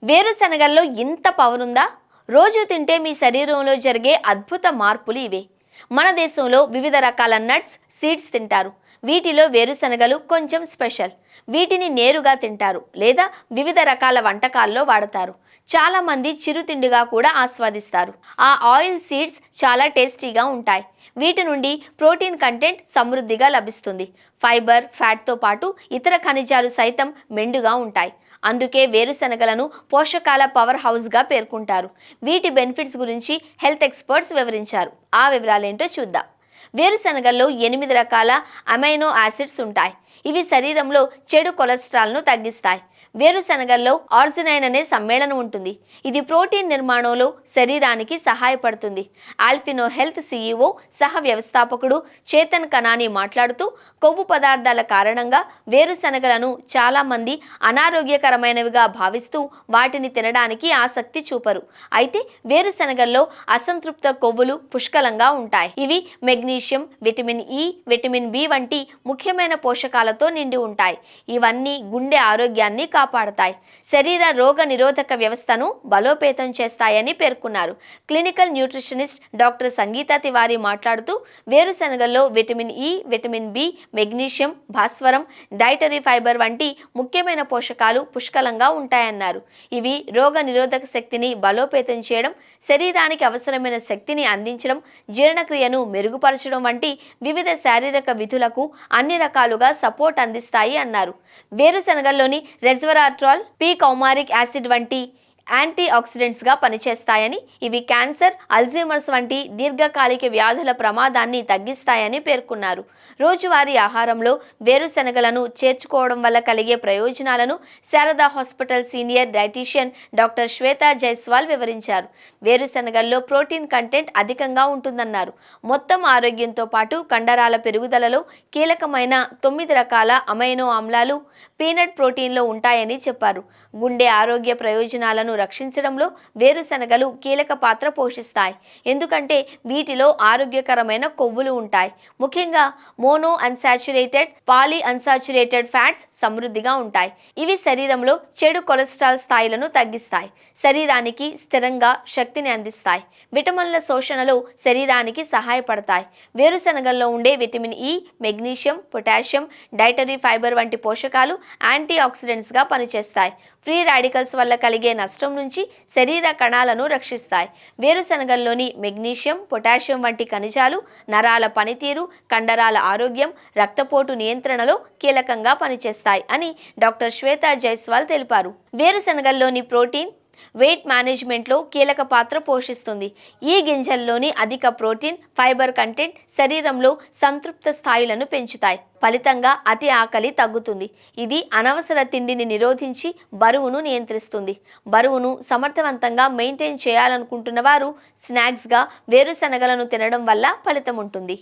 వేరుశనగల్లో ఇంత పవర్ ఉందా? రోజు తింటే మీ శరీరంలో జరిగే అద్భుత మార్పులు ఇవే. మన దేశంలో వివిధ రకాల నట్స్, సీడ్స్ తింటారు. వీటిలో వేరుశనగలు కొంచెం స్పెషల్. వీటిని నేరుగా తింటారు లేదా వివిధ రకాల వంటకాల్లో వాడతారు. చాలా మంది చిరుతిండిగా కూడా ఆస్వాదిస్తారు. ఆ ఆయిల్ సీడ్స్ చాలా టేస్టీగా ఉంటాయి. వీటి నుండి ప్రోటీన్ కంటెంట్ సమృద్ధిగా లభిస్తుంది. ఫైబర్, ఫ్యాట్తో పాటు ఇతర ఖనిజాలు సైతం మెండుగా ఉంటాయి. అందుకే వేరుశనగలను పోషకాల పవర్ హౌస్గా పేర్కొంటారు. వీటి బెనిఫిట్స్ గురించి హెల్త్ ఎక్స్పర్ట్స్ వివరించారు. ఆ వివరాలేంటో చూద్దాం. వేరుశనగల్లో 8 రకాల అమైనో యాసిడ్స్ ఉంటాయి. ఇవి శరీరంలో చెడు కొలెస్ట్రాల్ను తగ్గిస్తాయి. వేరుశనగల్లో ఆర్జినైన్ అనే సమ్మేళనం ఉంటుంది. ఇది ప్రోటీన్ నిర్మాణంలో శరీరానికి సహాయపడుతుంది. ఆల్పినో హెల్త్ సీఈఓ సహ వ్యవస్థాపకుడు చేతన్ కనాని మాట్లాడుతూ, కొవ్వు పదార్థాల కారణంగా వేరుశనగలను చాలామంది అనారోగ్యకరమైనవిగా భావిస్తూ వాటిని తినడానికి ఆసక్తి చూపరు. అయితే వేరుశనగల్లో అసంతృప్త కొవ్వులు పుష్కలంగా ఉంటాయి. ఇవి magnesium, vitamin E, vitamin B వంటి ముఖ్యమైన పోషకాలతో నిండి ఉంటాయి. ఇవన్నీ గుండె ఆరోగ్యాన్ని కాపాడతాయి. శరీర రోగ నిరోధక వ్యవస్థను బలోపేతం చేస్తాయని పేర్కొన్నారు. Clinical nutritionist doctor Sangeeta Tiwari మాట్లాడుతూ, వేరుశనగల్లో vitamin E, vitamin B, magnesium, భాస్వరం, డైటరీ ఫైబర్ వంటి ముఖ్యమైన పోషకాలు పుష్కలంగా ఉంటాయన్నారు. ఇవి రోగ నిరోధక శక్తిని బలోపేతం చేయడం, శరీరానికి అవసరమైన శక్తిని అందించడం, జీర్ణక్రియను మెరుగుపరచడం వంటి వివిధ శారీరక విధులకు అన్ని రకాలుగా సపోర్ట్ అందిస్తాయి అన్నారు. వేరుశనగల్లోని రెస్వెరాట్రాల్, పి కౌమారిక్ యాసిడ్ వంటి యాంటీ ఆక్సిడెంట్స్గా పనిచేస్తాయని, ఇవి క్యాన్సర్, అల్జీమర్స్ వంటి దీర్ఘకాలిక వ్యాధుల ప్రమాదాన్ని తగ్గిస్తాయని పేర్కొన్నారు. రోజువారీ ఆహారంలో వేరుశనగలను చేర్చుకోవడం వల్ల కలిగే ప్రయోజనాలను Sharada hospital senior dietitian doctor Shweta Jaiswal వివరించారు. వేరుశనగల్లో ప్రోటీన్ కంటెంట్ అధికంగా ఉంటుందన్నారు. మొత్తం ఆరోగ్యంతో పాటు కండరాల పెరుగుదలలో కీలకమైన 9 రకాల అమైనో ఆమ్లాలు పీనట్ ప్రోటీన్లో ఉంటాయని చెప్పారు. గుండె ఆరోగ్య ప్రయోజనాలను రక్షించడంలో వేరుశనగలు కీలక పాత్ర పోషిస్తాయి. ఎందుకంటే వీటిలో ఆరోగ్యకరమైన కొవ్వులు ఉంటాయి. ముఖ్యంగా mono unsaturated, poly unsaturated fats సమృద్ధిగా ఉంటాయి. ఇవి శరీరంలో చెడు కొలెస్ట్రాల్ స్థాయిలను తగ్గిస్తాయి. శరీరానికి స్థిరంగా శక్తిని అందిస్తాయి. విటమిన్ల శోషణలో శరీరానికి సహాయపడతాయి. వేరుశనగల్లో ఉండే vitamin E, magnesium, potassium, dietary fibre వంటి పోషకాలు యాంటీ ఆక్సిడెంట్స్గా పనిచేస్తాయి. ఫ్రీ రాడికల్స్ వల్ల కలిగే నష్టం నుంచి శరీర కణాలను రక్షిస్తాయి. వేరుశనగల్లోని మెగ్నీషియం, పొటాషియం వంటి ఖనిజాలు నరాల పనితీరు, కండరాల ఆరోగ్యం, రక్తపోటు నియంత్రణలో కీలకంగా పనిచేస్తాయి అని డాక్టర్ శ్వేతా జైస్వాల్ తెలిపారు. వేరుశనగల్లోని ప్రోటీన్ వెయిట్ మేనేజ్మెంట్లో కీలక పాత్ర పోషిస్తుంది. ఈ గింజల్లోని అధిక ప్రోటీన్, ఫైబర్ కంటెంట్ శరీరంలో సంతృప్త స్థాయిలను పెంచుతాయి. ఫలితంగా అతి ఆకలి తగ్గుతుంది. ఇది అనవసర తిండిని నిరోధించి బరువును నియంత్రిస్తుంది. బరువును సమర్థవంతంగా మెయింటైన్ చేయాలనుకుంటున్న వారు స్నాక్స్గా వేరుశనగలను తినడం వల్ల ఫలితం ఉంటుంది.